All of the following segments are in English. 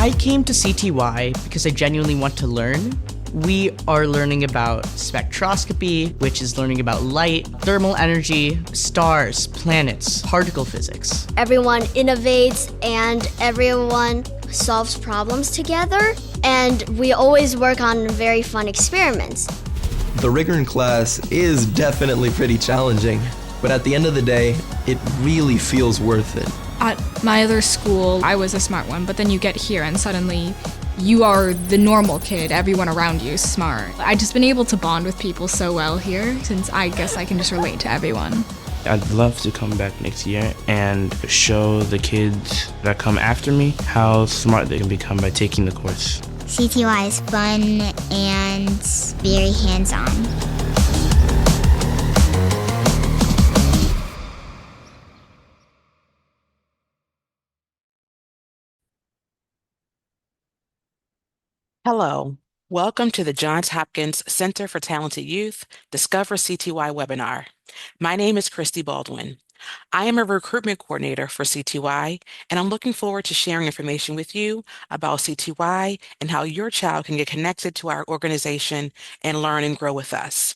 I came to CTY because I genuinely want to learn. We are learning about spectroscopy, which is learning about light, thermal energy, stars, planets, particle physics. Everyone innovates and everyone solves problems together, and we always work on very fun experiments. The rigor in class is definitely pretty challenging, but at the end of the day, it really feels worth it. At my other school, I was a smart one, but then you get here and suddenly you are the normal kid. Everyone around you is smart. I've just been able to bond with people so well here, since I guess I can just relate to everyone. I'd love to come back next year and show the kids that come after me how smart they can become by taking the course. CTY is fun and very hands-on. Hello, welcome to the Johns Hopkins Center for Talented Youth Discover CTY webinar. My name is Christy Baldwin. I am a recruitment coordinator for CTY, and I'm looking forward to sharing information with you about CTY and how your child can get connected to our organization and learn and grow with us.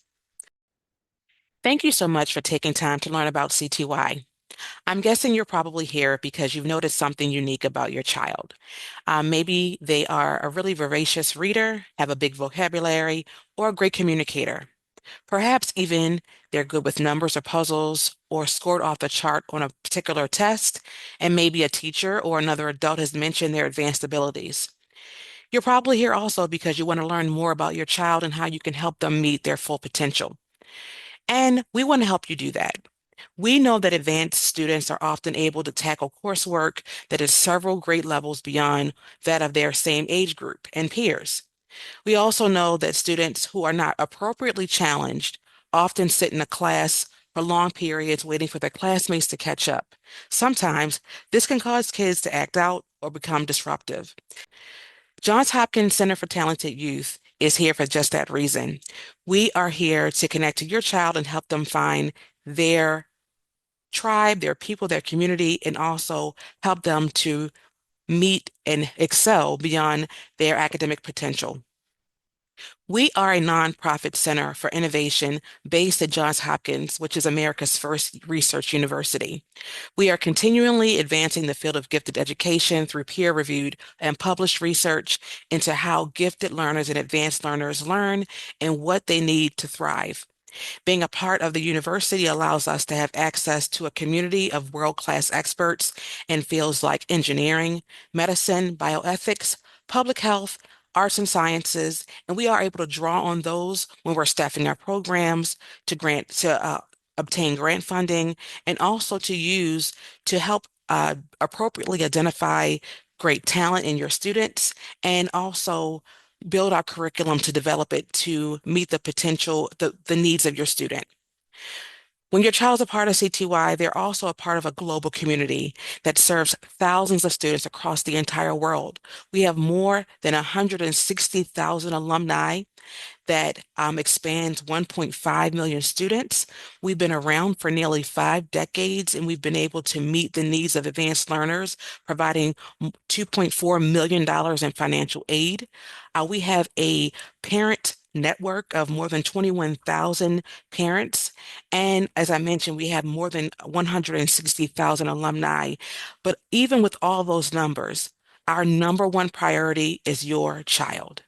Thank you so much for taking time to learn about CTY. I'm guessing you're probably here because you've noticed something unique about your child. Maybe they are a really voracious reader, have a big vocabulary, or a great communicator. Perhaps even they're good with numbers or puzzles, or scored off the chart on a particular test, and maybe a teacher or another adult has mentioned their advanced abilities. You're probably here also because you want to learn more about your child and how you can help them meet their full potential. And we want to help you do that. We know that advanced students are often able to tackle coursework that is several grade levels beyond that of their same age group and peers. We also know that students who are not appropriately challenged often sit in a class for long periods waiting for their classmates to catch up. Sometimes this can cause kids to act out or become disruptive. Johns Hopkins Center for Talented Youth is here for just that reason. We are here to connect to your child and help them find their tribe, their people, their community, and also help them to meet and excel beyond their academic potential. We are a nonprofit center for innovation based at Johns Hopkins, which is America's first research university. We are continually advancing the field of gifted education through peer-reviewed and published research into how gifted learners and advanced learners learn and what they need to thrive. Being a part of the university allows us to have access to a community of world-class experts in fields like engineering, medicine, bioethics, public health, arts and sciences, and we are able to draw on those when we're staffing our programs to obtain grant funding and also to use to help appropriately identify great talent in your students and also build our curriculum to develop it to meet the potential, the needs of your student. When your child's a part of CTY, they're also a part of a global community that serves thousands of students across the entire world. We have more than 160,000 alumni that expands 1.5 million students. We've been around for nearly 5 decades, and we've been able to meet the needs of advanced learners, providing $2.4 million in financial aid. We have a parent network of more than 21,000 parents. And as I mentioned, we have more than 160,000 alumni. But even with all those numbers, our number one priority is your child.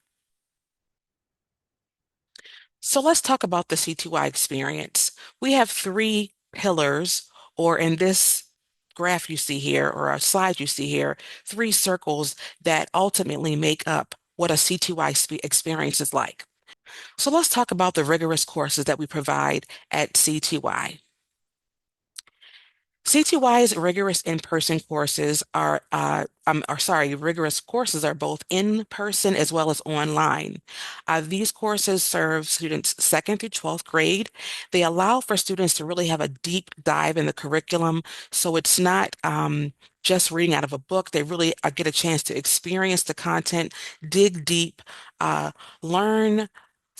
So let's talk about the CTY experience. We have 3 pillars, or in this graph you see here, or a slide you see here, 3 circles that ultimately make up what a CTY experience is like. So let's talk about the rigorous courses that we provide at CTY. CTY's rigorous in-person courses rigorous courses are both in-person as well as online. These courses serve students 2nd through 12th grade. They allow for students to really have a deep dive in the curriculum, so it's not just reading out of a book. They really get a chance to experience the content, dig deep, learn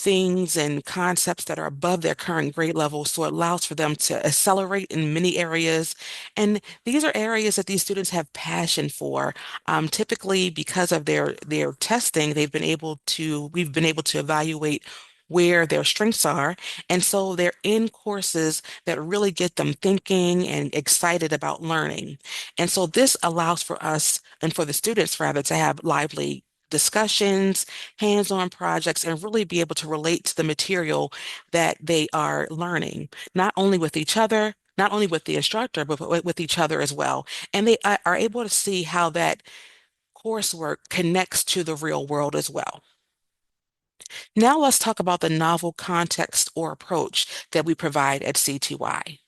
things and concepts that are above their current grade level, so it allows for them to accelerate in many areas. And these are areas that these students have passion for. Typically, because of their testing, we've been able to evaluate where their strengths are. And so they're in courses that really get them thinking and excited about learning. And so this allows for us and for the students rather to have lively discussions, hands-on projects, and really be able to relate to the material that they are learning, not only with each other, not only with the instructor, but with each other as well. And they are able to see how that coursework connects to the real world as well. Now let's talk about the novel context or approach that we provide at CTY.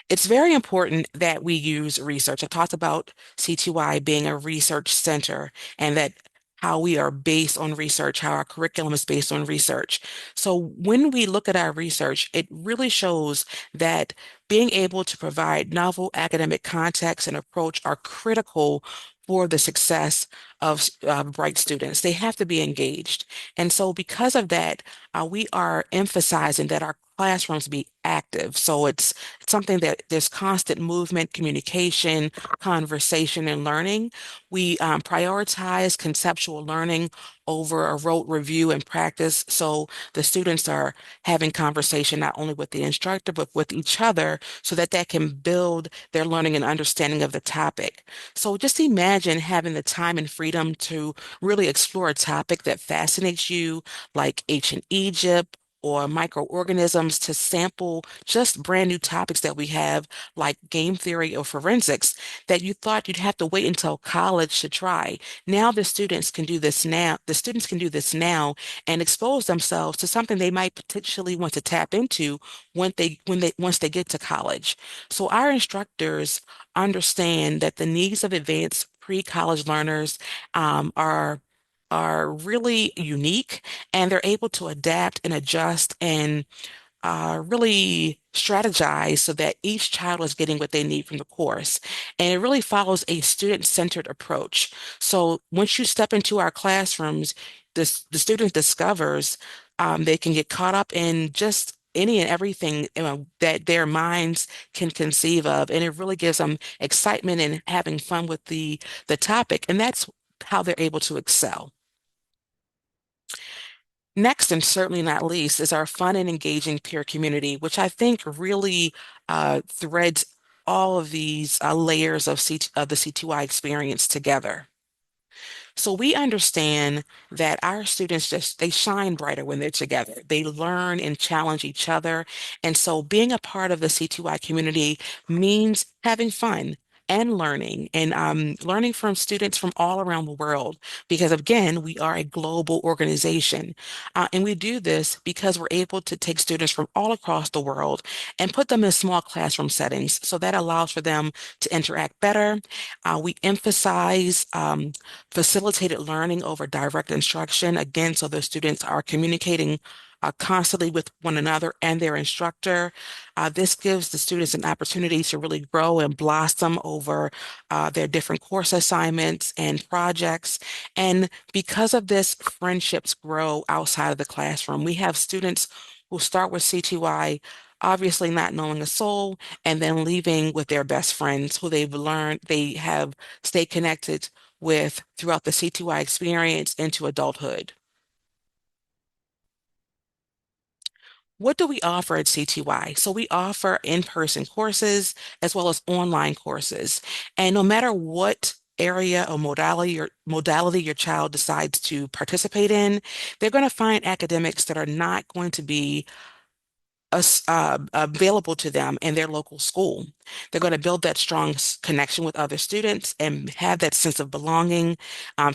It's very important that we use research. I talked about CTY being a research center and that how we are based on research, how our curriculum is based on research. So when we look at our research, it really shows that being able to provide novel academic context and approach are critical for the success of bright students. They have to be engaged. And so because of that, we are emphasizing that our classrooms be active. So it's something that there's constant movement, communication, conversation, and learning. We prioritize conceptual learning over a rote review and practice. So the students are having conversation not only with the instructor, but with each other so that that can build their learning and understanding of the topic. So just imagine having the time and freedom to really explore a topic that fascinates you, like ancient Egypt, or microorganisms to sample just brand new topics that we have, like game theory or forensics, that you thought you'd have to wait until college to try. Now the students can do this now. The students can do this now and expose themselves to something they might potentially want to tap into once they get to college. So our instructors understand that the needs of advanced pre-college learners are really unique, and they're able to adapt and adjust and really strategize so that each child is getting what they need from the course. And it really follows a student-centered approach. So once you step into our classrooms, the student discovers they can get caught up in just any and everything that their minds can conceive of. And it really gives them excitement and having fun with the topic. And that's how they're able to excel. Next, and certainly not least, is our fun and engaging peer community, which I think really threads all of these layers of the CTY experience together. So we understand that our students they shine brighter when they're together. They learn and challenge each other. And so being a part of the CTY community means having fun and learning and learning from students from all around the world because again we are a global organization, and we do this because we're able to take students from all across the world and put them in small classroom settings, so that allows for them to interact better. We emphasize facilitated learning over direct instruction, again, so the students are communicating constantly with one another and their instructor. This gives the students an opportunity to really grow and blossom over their different course assignments and projects. And because of this, friendships grow outside of the classroom. We have students who start with CTY obviously not knowing a soul and then leaving with their best friends who they have stayed connected with throughout the CTY experience into adulthood. What do we offer at CTY? So we offer in-person courses as well as online courses. And no matter what area or modality your child decides to participate in, they're going to find academics that are not going to be available to them in their local school. They're going to build that strong connection with other students and have that sense of belonging,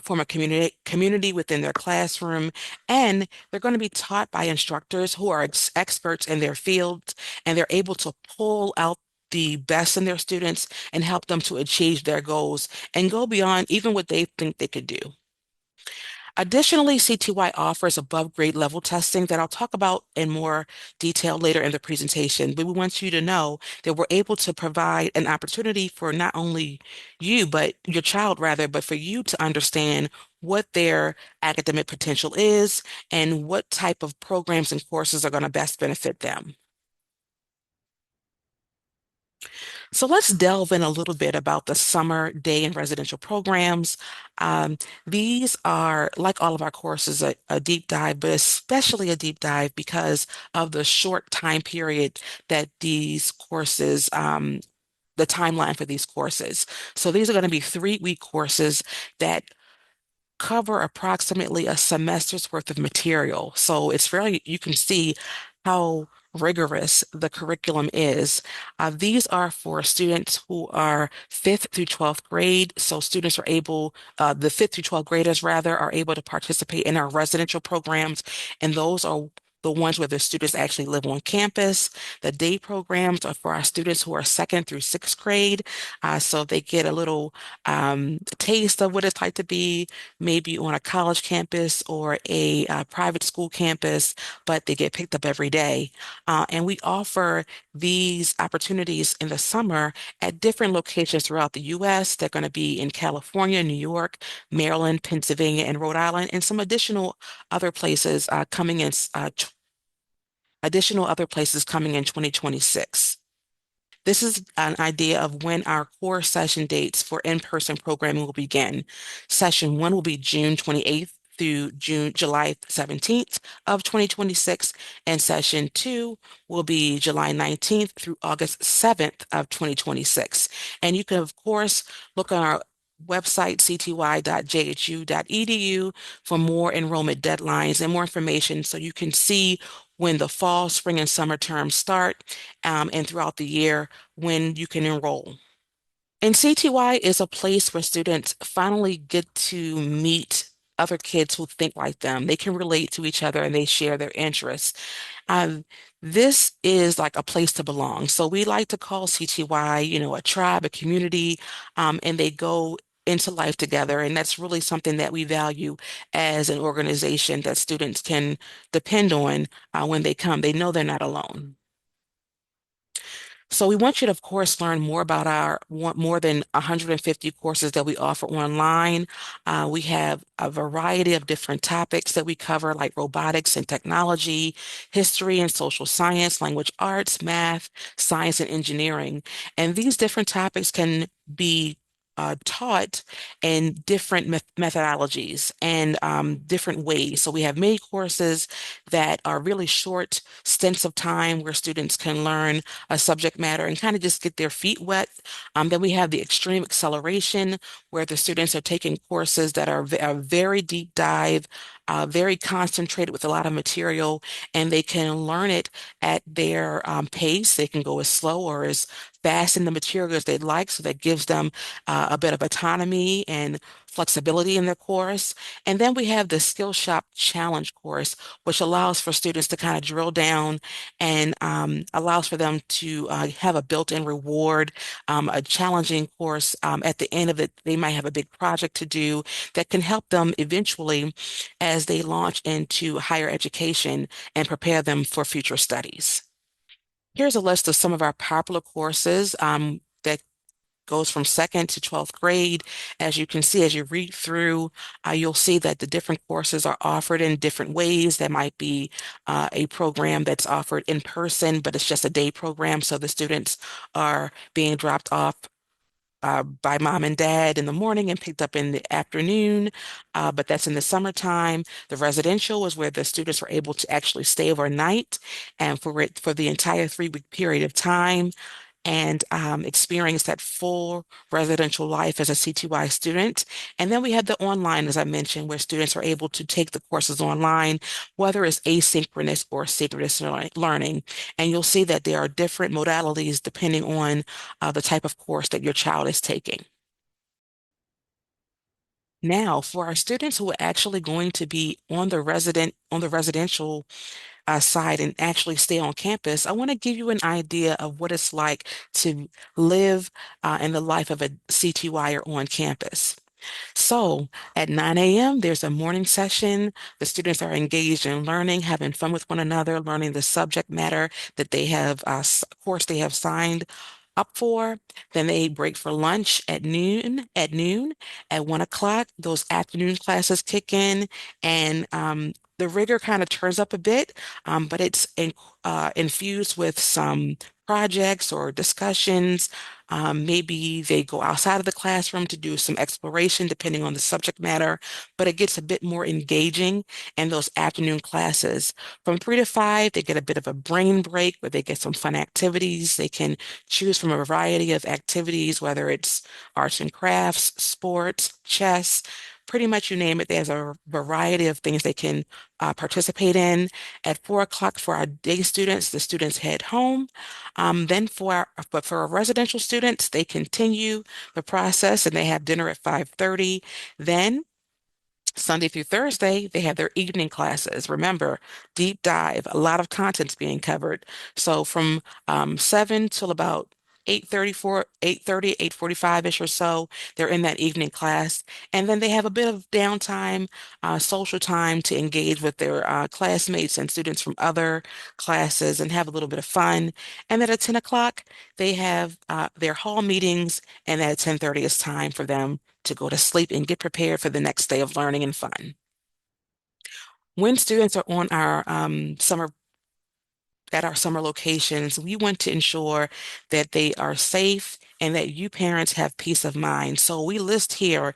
form a community within their classroom, and they're going to be taught by instructors who are experts in their fields, and they're able to pull out the best in their students and help them to achieve their goals and go beyond even what they think they could do. Additionally, CTY offers above grade level testing that I'll talk about in more detail later in the presentation. But we want you to know that we're able to provide an opportunity for not only you, but your child rather, but for you to understand what their academic potential is and what type of programs and courses are going to best benefit them. So let's delve in a little bit about the summer day and residential programs. Um, these are, like all of our courses, a deep dive, but especially a deep dive because of the short time period that these courses, the timeline for these courses. So these are going to be 3-week courses that cover approximately a semester's worth of material. So it's very, you can see how rigorous the curriculum is. These are for students who are 5th through 12th grade. So students are able, the 5th through 12th graders rather, are able to participate in our residential programs. And those are the ones where the students actually live on campus. The day programs are for our students who are 2nd through 6th grade. So they get a little taste of what it's like to be maybe on a college campus or a private school campus, but they get picked up every day. And we offer these opportunities in the summer at different locations throughout the U.S. They're going to be in California, New York, Maryland, Pennsylvania, and Rhode Island, and some other places coming in, additional other places coming in 2026. This is an idea of when our core session dates for in-person programming will begin. Session 1 will be June 28th through July 17th of 2026, and session 2 will be July 19th through August 7th of 2026. And you can, of course, look on our website, cty.jhu.edu, for more enrollment deadlines and more information so you can see when the fall, spring, and summer terms start, and throughout the year when you can enroll. And CTY is a place where students finally get to meet other kids who think like them. They can relate to each other and they share their interests. Um, this is like a place to belong. So we like to call CTY, a tribe, a community, and they go into life together. And that's really something that we value as an organization that students can depend on when they come. They know they're not alone. So we want you to, of course, learn more about our more than 150 courses that we offer online. We have a variety of different topics that we cover, like robotics and technology, history and social science, language arts, math, science, and engineering. And these different topics can be taught in different methodologies and different ways. So we have many courses that are really short stints of time where students can learn a subject matter and kind of just get their feet wet. Then we have the extreme acceleration where the students are taking courses that are a very deep dive, very concentrated with a lot of material, and they can learn it at their pace. They can go as slow or as fast in the material as they'd like, so that gives them a bit of autonomy and flexibility in their course. And then we have the Skill Shop Challenge course, which allows for students to kind of drill down and allows for them to have a built-in reward, a challenging course. At the end of it, they might have a big project to do that can help them eventually as they launch into higher education and prepare them for future studies. Here's a list of some of our popular courses that goes from 2nd to 12th grade. As you can see, as you read through, you'll see that the different courses are offered in different ways. There might be a program that's offered in person, but it's just a day program. So the students are being dropped off by mom and dad in the morning and picked up in the afternoon, but that's in the summertime. The residential is where the students are able to actually stay overnight and for the entire 3-week period of time and experience that full residential life as a CTY student. And then we have the online, as I mentioned, where students are able to take the courses online, whether it's asynchronous or synchronous learning. And you'll see that there are different modalities depending on the type of course that your child is taking. Now, for our students who are actually going to be on the residential side and actually stay on campus, I want to give you an idea of what it's like to live in the life of a CTYer on campus. So at 9 a.m., there's a morning session. The students are engaged in learning, having fun with one another, learning the subject matter that they have, course they have signed up for. Then they break for lunch at noon. At 1 o'clock, those afternoon classes kick in, and the rigor kind of turns up a bit, but it's infused with some projects or discussions. Maybe they go outside of the classroom to do some exploration depending on the subject matter, but it gets a bit more engaging in those afternoon classes. From 3 to 5, they get a bit of a brain break where they get some fun activities. They can choose from a variety of activities, whether it's arts and crafts, sports, chess, pretty much you name it. There's a variety of things they can participate in. At 4 o'clock for our day students, the students head home. Then but for our residential students, they continue the process and they have dinner at 5:30. Then Sunday through Thursday, they have their evening classes. Remember, deep dive, a lot of content's being covered. So from 7 till about 8:30, 8:45-ish or so, they're in that evening class. And then they have a bit of downtime, social time to engage with their classmates and students from other classes and have a little bit of fun. And then at 10 o'clock, they have their hall meetings, and at 10:30, it's time for them to go to sleep and get prepared for the next day of learning and fun. When students are on our at our summer locations, we want to ensure that they are safe and that you parents have peace of mind. So we list here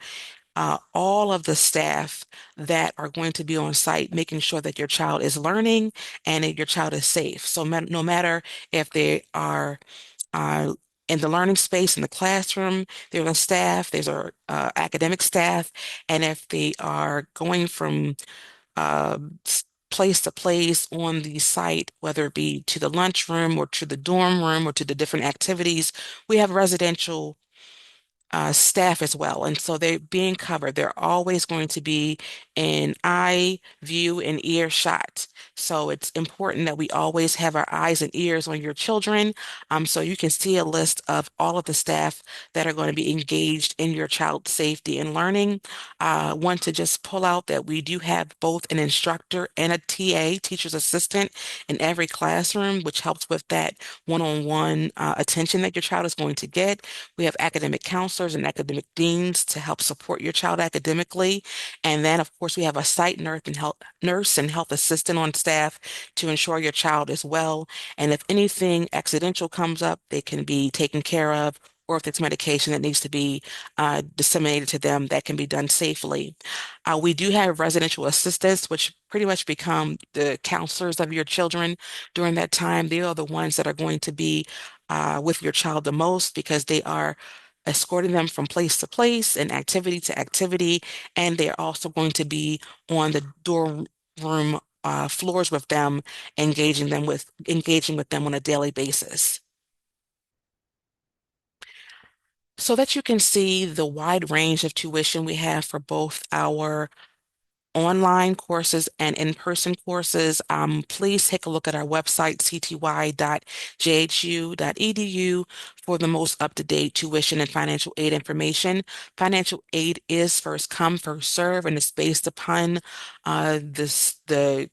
all of the staff that are going to be on site, making sure that your child is learning and that your child is safe. So no matter if they are uh, in the learning space in the classroom, there's a staff, there's a academic staff, and if they are going from uh, place to place on the site, whether it be to the lunchroom or to the dorm room or to the different activities, we have residential staff as well. And so they're being covered. They're always going to be in eye, view, and ear shot. So it's important that we always have our eyes and ears on your children. So you can see a list of all of the staff that are going to be engaged in your child's safety and learning. Want to just pull out that we do have both an instructor and a TA, teacher's assistant, in every classroom, which helps with that one-on-one attention that your child is going to get. We have academic counselors and academic deans to help support your child academically. And then, of course, we have a site nurse and health assistant on staff to ensure your child is well. And if anything accidental comes up, they can be taken care of, or if it's medication that needs to be disseminated to them, that can be done safely. We do have residential assistants, which pretty much become the counselors of your children during that time. They are the ones that are going to be with your child the most because they are escorting them from place to place and activity to activity, and they're also going to be on the dorm room floors with them, engaging with them on a daily basis. So that you can see the wide range of tuition we have for both our online courses and in-person courses, please take a look at our website, cty.jhu.edu, for the most up-to-date tuition and financial aid information. Financial aid is first come, first serve, and it's based upon the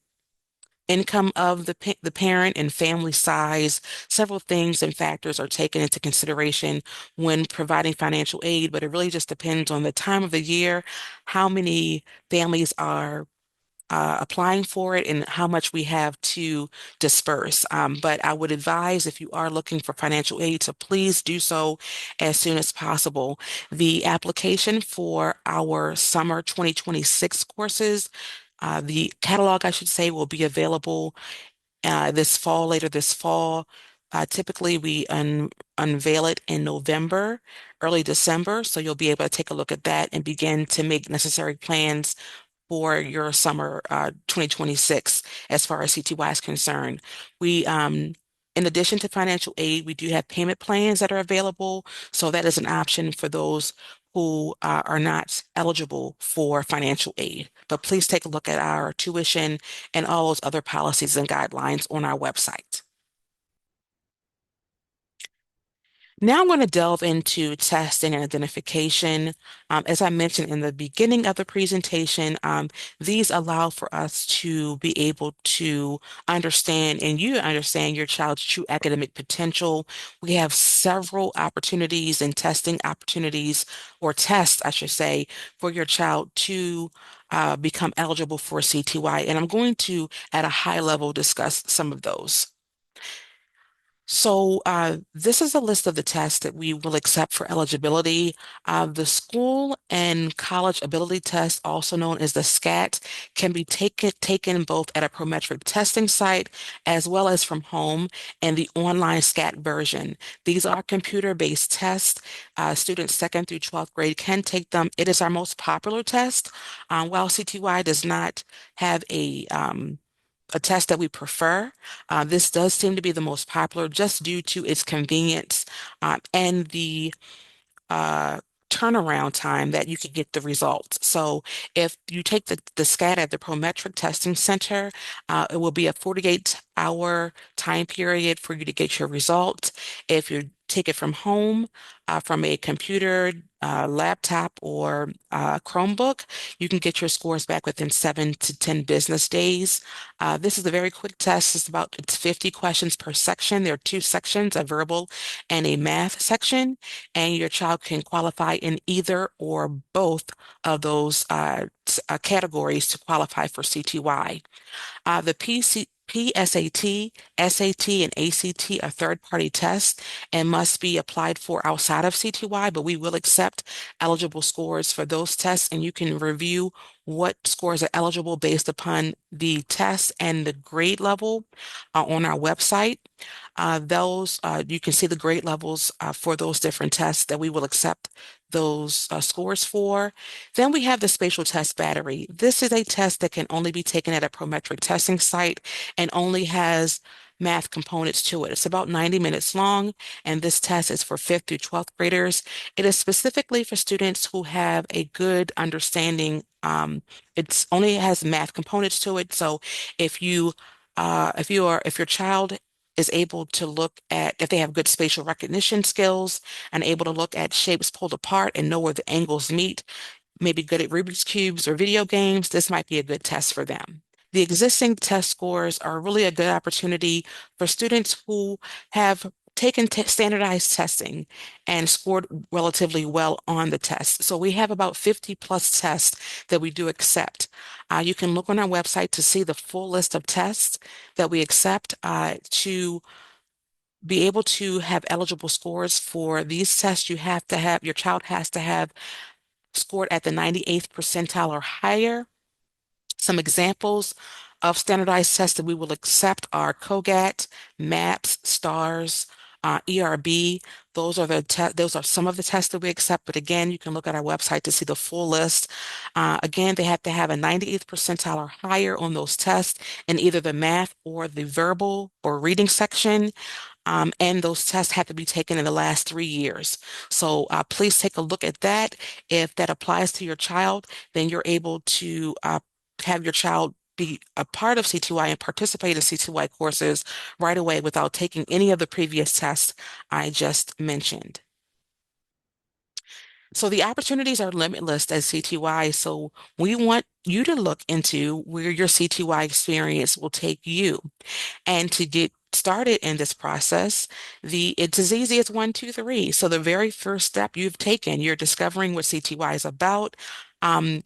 income of the parent and family size. Several things and factors are taken into consideration when providing financial aid, but it really just depends on the time of the year, how many families are applying for it, and how much we have to disperse. But I would advise, if you are looking for financial aid, to please do so as soon as possible. The application for our summer 2026 courses, the catalog, I should say, will be available later this fall. Typically, we unveil it in November, early December, so you'll be able to take a look at that and begin to make necessary plans for your summer 2026 as far as CTY is concerned. In addition to financial aid, we do have payment plans that are available. So that is an option for those who are not eligible for financial aid. But please take a look at our tuition and all those other policies and guidelines on our website. Now I'm going to delve into testing and identification. As I mentioned in the beginning of the presentation, these allow for us to be able to understand and you understand your child's true academic potential. We have several opportunities and testing opportunities, or tests, I should say, for your child to become eligible for CTY. And I'm going to, at a high level, discuss some of those. So this is a list of the tests that we will accept for eligibility. The school and college ability test, also known as the SCAT, can be taken both at a prometric testing site as well as from home and the online SCAT version. These are computer-based tests. Students 2nd through 12th grade can take them. It is our most popular test. While CTY does not have a test that we prefer. This does seem to be the most popular just due to its convenience and the uh, turnaround time that you could get the results. So if you take the SCAT at the Prometric Testing Center, it will be a 48-hour time period for you to get your results. If you take it from home, from a computer, laptop, or Chromebook, you can get your scores back within 7 to 10 business days. This is a very quick test. It's 50 questions per section. There are two sections, a verbal and a math section, and your child can qualify in either or both of those categories to qualify for CTY. The PSAT, SAT, and ACT are third-party tests and must be applied for outside of CTY, but we will accept eligible scores for those tests, and you can review what scores are eligible based upon the test and the grade level on our website. You can see the grade levels for those different tests that we will accept those scores for. Then we have the spatial test battery. This is a test that can only be taken at a Prometric testing site and only has math components to it. It's about 90 minutes long, and this test is for 5th through 12th graders. It is specifically for students who have a good understanding. It's only has math components to it. So if if your child is able to look at, if they have good spatial recognition skills and able to look at shapes pulled apart and know where the angles meet, maybe good at Rubik's Cubes or video games, this might be a good test for them. The existing test scores are really a good opportunity for students who have taken standardized testing and scored relatively well on the test. So we have about 50 plus tests that we do accept. You can look on our website to see the full list of tests that we accept to be able to have eligible scores for these tests. Your child has to have scored at the 98th percentile or higher. Some examples of standardized tests that we will accept are COGAT, MAPS, STARS, ERB. Those are some of the tests that we accept, but again, you can look at our website to see the full list. Again, they have to have a 98th percentile or higher on those tests in either the math or the verbal or reading section. And those tests have to be taken in the last 3 years. So please take a look at that. If that applies to your child, then you're able to have your child be a part of CTY and participate in CTY courses right away without taking any of the previous tests I just mentioned. So the opportunities are limitless at CTY. So we want you to look into where your CTY experience will take you. And to get started in this process, it's as easy as 1, 2, 3. So the very first step you've taken, you're discovering what CTY is about. And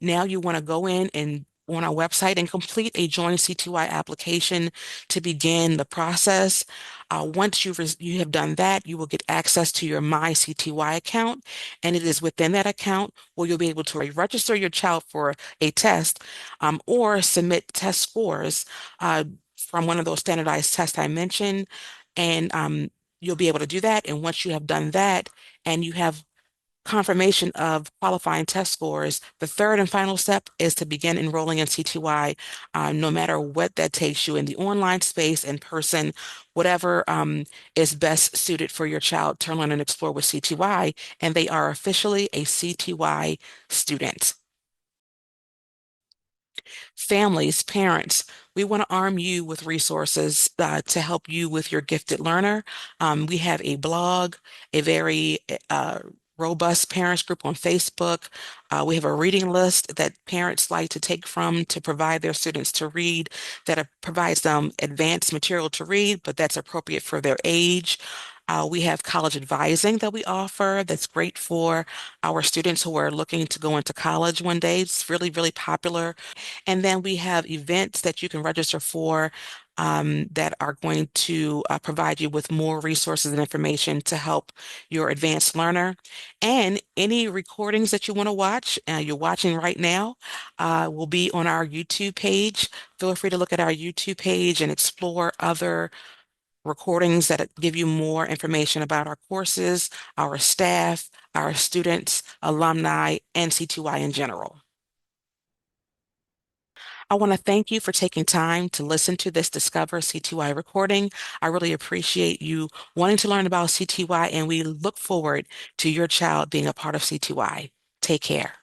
now you want to go in and on our website and complete a Join CTY application to begin the process. Once you have done that, you will get access to your My CTY account, and it is within that account where you'll be able to register your child for a test or submit test scores from one of those standardized tests I mentioned, and you'll be able to do that. And once you have done that and you have confirmation of qualifying test scores, the third and final step is to begin enrolling in CTY, no matter what that takes you in the online space, in person, whatever is best suited for your child to learn and explore with CTY, and they are officially a CTY student. Families, parents, we want to arm you with resources to help you with your gifted learner. We have a blog, a very robust parents group on Facebook. We have a reading list that parents like to take from to provide their students to read that provides them advanced material to read, but that's appropriate for their age. We have college advising that we offer that's great for our students who are looking to go into college one day. It's really, really popular. And then we have events that you can register for that are going to provide you with more resources and information to help your advanced learner. And any recordings that you want to watch, you're watching right now, will be on our YouTube page. Feel free to look at our YouTube page and explore other recordings that give you more information about our courses, our staff, our students, alumni, and CTY in general. I want to thank you for taking time to listen to this Discover CTY recording. I really appreciate you wanting to learn about CTY, and we look forward to your child being a part of CTY. Take care.